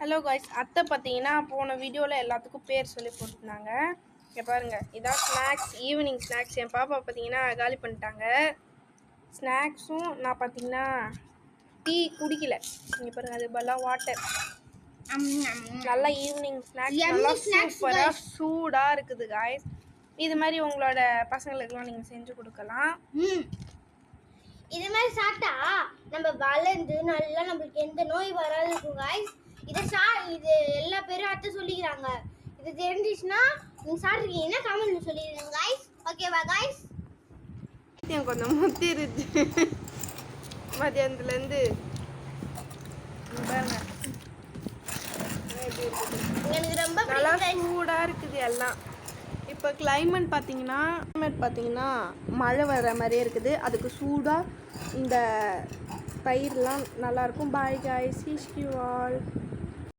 Hello guys, அத்தை பார்த்தீங்கன்னா போன வீடியோவில் எல்லாத்துக்கும் பேர் சொல்லி போட்டுருந்தாங்க. இங்கே பாருங்கள், இதான் ஸ்நாக்ஸ், ஈவினிங் ஸ்நாக்ஸ். என் பாப்பா பார்த்தீங்கன்னா காலி பண்ணிட்டாங்க ஸ்நாக்ஸும். நான் பார்த்தீங்கன்னா டீ குடிக்கல. இங்கே பாருங்கள், அது பல்லாம் வாட்டர். நல்லா ஈவினிங் ஸ்நாக்ஸ், நல்லா சூப்பராக சூடாக இருக்குது காய்ஸ். இது மாதிரி உங்களோட பசங்களுக்கெல்லாம் நீங்கள் செஞ்சு கொடுக்கலாம். இது மாதிரி சாப்பிட்டா நம்ம வளர்ந்து நல்லா நம்மளுக்கு எந்த நோய் வராது இருக்கும் காய்ஸ். இது எல்லா பேரும் அத்தை சொல்லிக்கிறாங்க. இது தெரிஞ்சிச்சுன்னா நீங்க சாப்பிட்ருக்கீங்கன்னா கமெண்ட்ல சொல்லிடுங்க காய்ஸ். ஓகேவா காய்ஸ்? கொஞ்சம் முத்திருச்சு மதியானத்துலேருந்து. எனக்கு ரொம்ப நல்லா சூடாக இருக்குது எல்லாம். இப்போ கிளைமேட் பார்த்தீங்கன்னா மழை வர மாதிரியே இருக்குது. அதுக்கு சூடாக இந்த பயிரெலாம் நல்லாயிருக்கும். Bye guys, see you all.